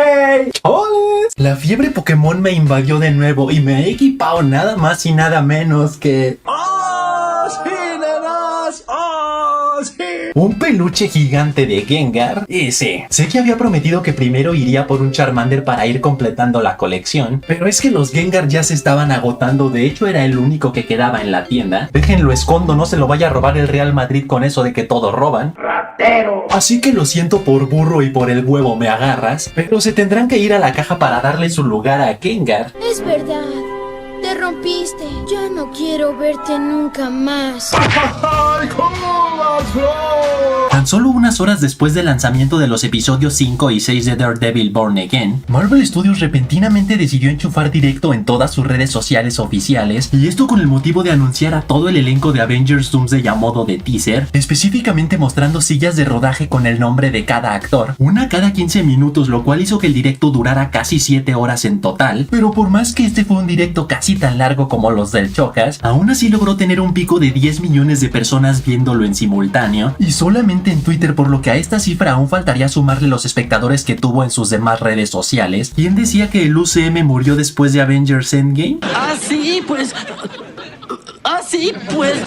¡Hey! ¡Hola! La fiebre Pokémon me invadió de nuevo y me he equipado nada más y nada menos que... ¡Oh, sí, nenas! ¡Oh, sí! Un peluche gigante de Gengar. Ese. Sé que había prometido que primero iría por un Charmander para ir completando la colección, pero es que los Gengar ya se estaban agotando. De hecho, era el único que quedaba en la tienda. Déjenlo escondo, no se lo vaya a robar el Real Madrid con eso de que todos roban. ¡Ratero! Así que lo siento por burro y por el huevo me agarras, pero se tendrán que ir a la caja para darle su lugar a Gengar. Es verdad. Te rompiste. Ya no quiero verte nunca más. Tan solo unas horas después del lanzamiento de los episodios 5 y 6 de Daredevil Born Again, Marvel Studios repentinamente decidió enchufar directo en todas sus redes sociales oficiales, y esto con el motivo de anunciar a todo el elenco de Avengers Doomsday a modo de teaser, específicamente mostrando sillas de rodaje con el nombre de cada actor, una cada 15 minutos, lo cual hizo que el directo durara casi 7 horas en total. Pero por más que este fue un directo casi tan largo como los del Chocas, aún así logró tener un pico de 10 millones de personas viéndolo en simultáneo, y solamente en Twitter, por lo que a esta cifra aún faltaría sumarle los espectadores que tuvo en sus demás redes sociales. ¿Quién decía que el UCM murió después de Avengers Endgame?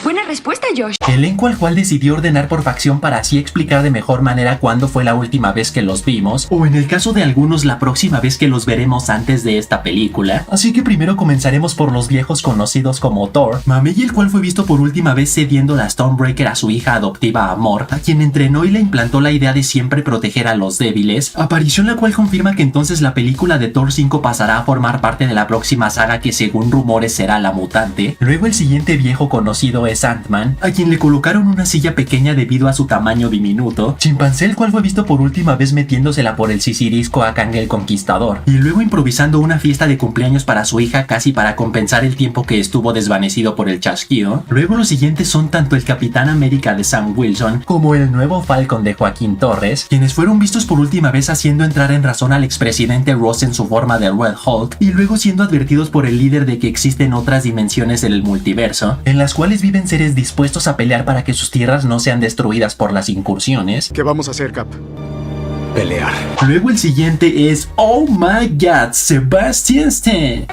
Buena respuesta, Josh. Elenco al cual decidió ordenar por facción para así explicar de mejor manera cuándo fue la última vez que los vimos, o en el caso de algunos la próxima vez que los veremos antes de esta película. Así que primero comenzaremos por los viejos conocidos como Thor, Mamey, el cual fue visto por última vez cediendo la Stormbreaker a su hija adoptiva Amor, a quien entrenó y le implantó la idea de siempre proteger a los débiles, aparición la cual confirma que entonces la película de Thor 5 pasará a formar parte de la próxima saga que según rumores será La Mutante. Luego el siguiente viejo conocido es Ant-Man, a quien le colocaron una silla pequeña debido a su tamaño diminuto, Chimpancé, el cual fue visto por última vez metiéndosela por el sisirisco a Kang el Conquistador, y luego improvisando una fiesta de cumpleaños para su hija casi para compensar el tiempo que estuvo desvanecido por el chasquido. Luego los siguientes son tanto el Capitán América de Sam Wilson como el nuevo Falcon de Joaquín Torres, quienes fueron vistos por última vez haciendo entrar en razón al expresidente Ross en su forma de Red Hulk, y luego siendo advertidos por el líder de que existen otras dimensiones del multiverso, en las cuales viven seres dispuestos a pelear para que sus tierras no sean destruidas por las incursiones. ¿Qué vamos a hacer, Cap? Pelear. Luego el siguiente es Oh My God, Sebastian Stan.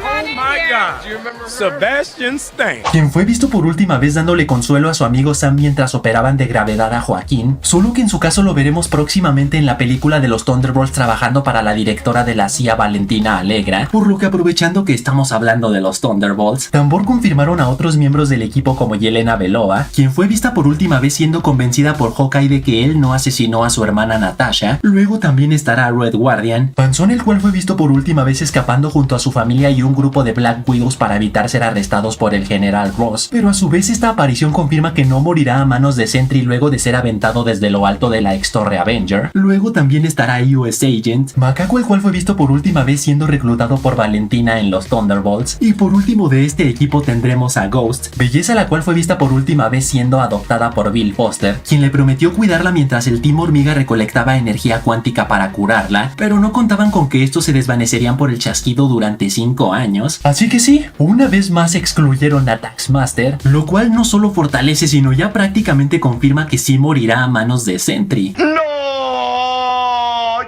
Sebastian Stan, quien fue visto por última vez dándole consuelo a su amigo Sam mientras operaban de gravedad a Joaquín, solo que en su caso lo veremos próximamente en la película de los Thunderbolts trabajando para la directora de la CIA Valentina Alegra, por lo que aprovechando que estamos hablando de los Thunderbolts, Tambor confirmaron a otros miembros del equipo como Yelena Belova, quien fue vista por última vez siendo convencida por Hawkeye de que él no asesinó a su hermana Natasha. Luego también estará Red Guardian, Panzón, el cual fue visto por última vez escapando junto a su familia y un grupo de Black Widows para evitar ser arrestados por el general Ross, pero a su vez esta aparición confirma que no morirá a manos de Sentry luego de ser aventado desde lo alto de la ex Torre Avenger. Luego también estará US Agent, Macaco, el cual fue visto por última vez siendo reclutado por Valentina en los Thunderbolts, y por último de este equipo tendremos a Ghost, belleza la cual fue vista por última vez siendo adoptada por Bill Foster, quien le prometió cuidarla mientras el Team Hormiga recolectaba energía cuántica para curarla, pero no contaban con que estos se desvanecerían por el chasquido durante 5 años, así que sí, una vez más excluyeron a Taskmaster, lo cual no solo fortalece sino ya prácticamente confirma que sí morirá a manos de Sentry.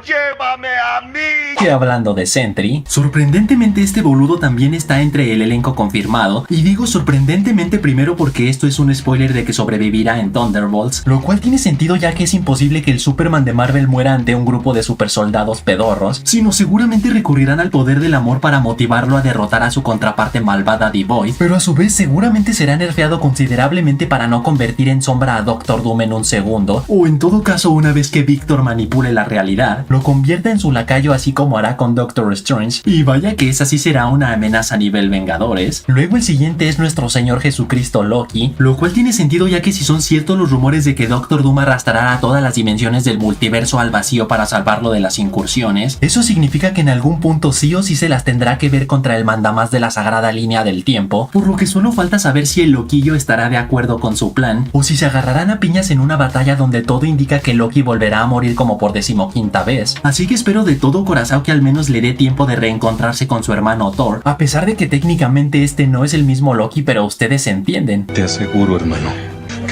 llévame a mí. Que hablando de Sentry, sorprendentemente este boludo también está entre el elenco confirmado, y digo sorprendentemente primero porque esto es un spoiler de que sobrevivirá en Thunderbolts, lo cual tiene sentido ya que es imposible que el Superman de Marvel muera ante un grupo de supersoldados pedorros, sino seguramente recurrirán al poder del amor para motivarlo a derrotar a su contraparte malvada D-Boy, pero a su vez seguramente será nerfeado considerablemente para no convertir en sombra a Doctor Doom en un segundo, o en todo caso una vez que Victor manipule la realidad, lo convierta en su lacayo así como hará con Doctor Strange, y vaya que esa sí será una amenaza a nivel Vengadores. Luego el siguiente es nuestro señor Jesucristo Loki, lo cual tiene sentido ya que si son ciertos los rumores de que Doctor Doom arrastrará a todas las dimensiones del multiverso al vacío para salvarlo de las incursiones, eso significa que en algún punto sí o sí se las tendrá que ver contra el mandamás de la sagrada línea del tiempo, por lo que solo falta saber si el loquillo estará de acuerdo con su plan, o si se agarrarán a piñas en una batalla donde todo indica que Loki volverá a morir como por 15ª vez. Así que espero de todo corazón que al menos le dé tiempo de reencontrarse con su hermano Thor, a pesar de que técnicamente este no es el mismo Loki, pero ustedes entienden. Te aseguro, hermano,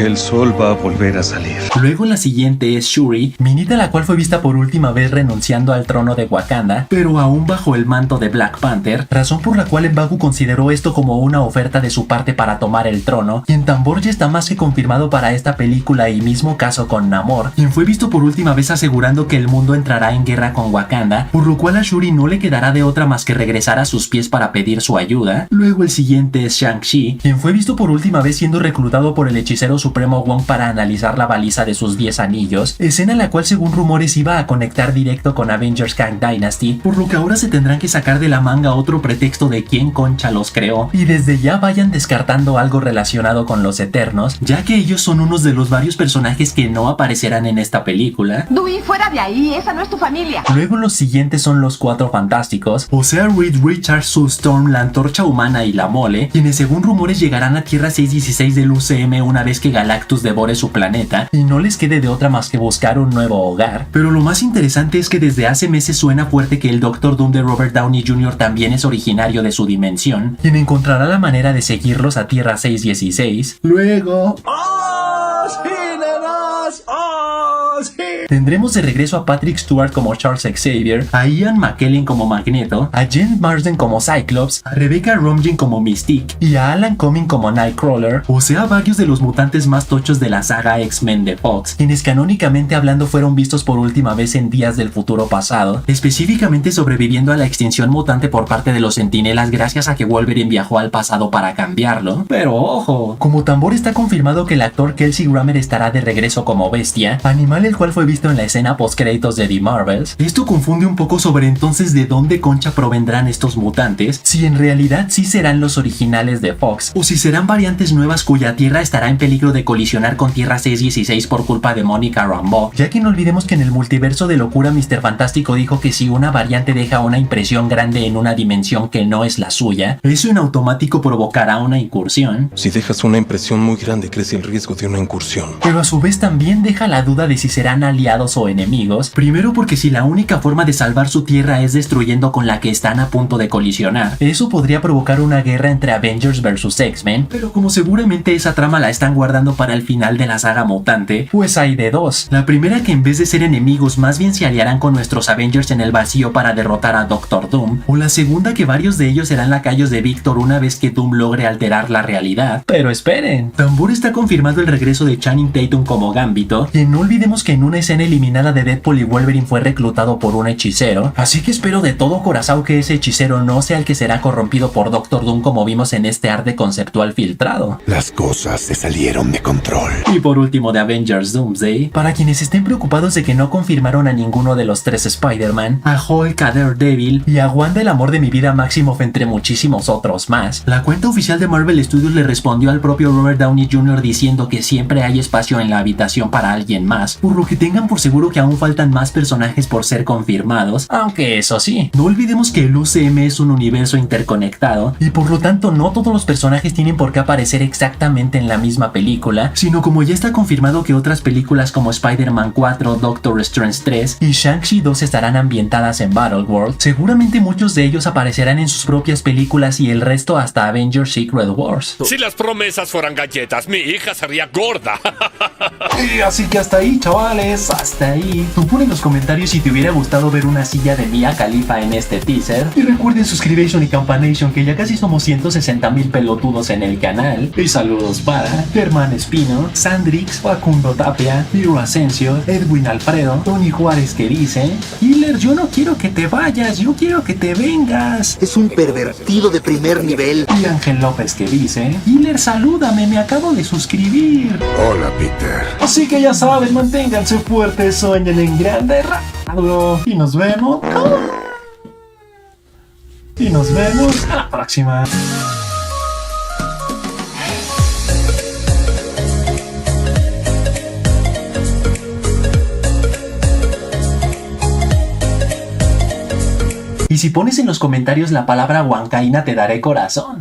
que el sol va a volver a salir. Luego la siguiente es Shuri, minita la cual fue vista por última vez renunciando al trono de Wakanda, pero aún bajo el manto de Black Panther, razón por la cual M'Baku consideró esto como una oferta de su parte para tomar el trono, y en tambor ya está más que confirmado para esta película y mismo caso con Namor, quien fue visto por última vez asegurando que el mundo entrará en guerra con Wakanda, por lo cual a Shuri no le quedará de otra más que regresar a sus pies para pedir su ayuda. Luego el siguiente es Shang-Chi, quien fue visto por última vez siendo reclutado por el hechicero supremo Wong para analizar la baliza de sus 10 anillos, escena la cual según rumores iba a conectar directo con Avengers Kang Dynasty, por lo que ahora se tendrán que sacar de la manga otro pretexto de quién concha los creó, y desde ya vayan descartando algo relacionado con los Eternos, ya que ellos son unos de los varios personajes que no aparecerán en esta película. Dewey, fuera de ahí, esa no es tu familia. Luego los siguientes son los Cuatro Fantásticos, o sea Reed Richards, Sue Storm, la Antorcha Humana y la Mole, quienes según rumores llegarán a Tierra 616 del UCM una vez que Galactus devore su planeta y no les quede de otra más que buscar un nuevo hogar. Pero lo más interesante es que desde hace meses suena fuerte que el Doctor Doom de Robert Downey Jr. también es originario de su dimensión, quien encontrará la manera de seguirlos a Tierra 616. Luego... tendremos de regreso a Patrick Stewart como Charles Xavier, a Ian McKellen como Magneto, a Jen Marsden como Cyclops, a Rebecca Romijn como Mystique y a Alan Cumming como Nightcrawler, o sea varios de los mutantes más tochos de la saga X-Men de Fox, quienes canónicamente hablando fueron vistos por última vez en Días del Futuro Pasado, específicamente sobreviviendo a la extinción mutante por parte de los Centinelas gracias a que Wolverine viajó al pasado para cambiarlo. Pero ojo, como tambor está confirmado que el actor Kelsey Grammer estará de regreso como Bestia, animal el cual fue visto en la escena post-créditos de The Marvels. Esto confunde un poco sobre entonces de dónde concha provendrán estos mutantes, si en realidad sí serán los originales de Fox, o si serán variantes nuevas cuya Tierra estará en peligro de colisionar con Tierra 616 por culpa de Monica Rambeau, ya que no olvidemos que en el multiverso de locura Mr. Fantástico dijo que si una variante deja una impresión grande en una dimensión que no es la suya, eso en automático provocará una incursión. Si dejas una impresión muy grande, crece el riesgo de una incursión. Pero a su vez también deja la duda de si serán aliados o enemigos, primero porque si la única forma de salvar su tierra es destruyendo con la que están a punto de colisionar, eso podría provocar una guerra entre Avengers vs X-Men, pero como seguramente esa trama la están guardando para el final de la saga mutante, pues hay de dos. La primera, que en vez de ser enemigos más bien se aliarán con nuestros Avengers en el vacío para derrotar a Doctor Doom, o la segunda, que varios de ellos serán lacayos de Victor una vez que Doom logre alterar la realidad. Pero esperen, tambor está confirmado el regreso de Channing Tatum como Gambito, y no olvidemos que en una escena eliminada de Deadpool y Wolverine fue reclutado por un hechicero, así que espero de todo corazón que ese hechicero no sea el que será corrompido por Doctor Doom como vimos en este arte conceptual filtrado. Las cosas se salieron de control. Y por último de Avengers Doomsday, para quienes estén preocupados de que no confirmaron a ninguno de los tres Spider-Man, a Hulk, a Daredevil y a Wanda el amor de mi vida Maximoff entre muchísimos otros más, la cuenta oficial de Marvel Studios le respondió al propio Robert Downey Jr. diciendo que siempre hay espacio en la habitación para alguien más, por lo que tengan por seguro que aún faltan más personajes por ser confirmados, aunque eso sí, no olvidemos que el UCM es un universo interconectado y por lo tanto no todos los personajes tienen por qué aparecer exactamente en la misma película, sino como ya está confirmado que otras películas como Spider-Man 4, Doctor Strange 3 y Shang-Chi 2 estarán ambientadas en Battleworld, seguramente muchos de ellos aparecerán en sus propias películas y el resto hasta Avengers Secret Wars. Si las promesas fueran galletas, mi hija sería gorda. Y así que hasta ahí, chavales, hasta ahí. Tú pon en los comentarios si te hubiera gustado ver una silla de Mia Khalifa en este teaser. Y recuerden suscribirse y campanation, que ya casi somos 160,000 pelotudos en el canal. Y saludos para Germán Espino, Sandrix, Facundo Tapia, Piro Asensio, Edwin Alfredo, Tony Juárez, que dice: Hiller, yo no quiero que te vayas, yo quiero que te vengas. Es un pervertido de primer nivel. Y Ángel López, que dice: Hiller, salúdame, me acabo de suscribir. Hola, Peter. Así que ya saben, manténganse fuertes, sueñen en grande, rápido. Y nos vemos. Y nos vemos a la próxima. Y si pones en los comentarios la palabra huancaína te daré corazón.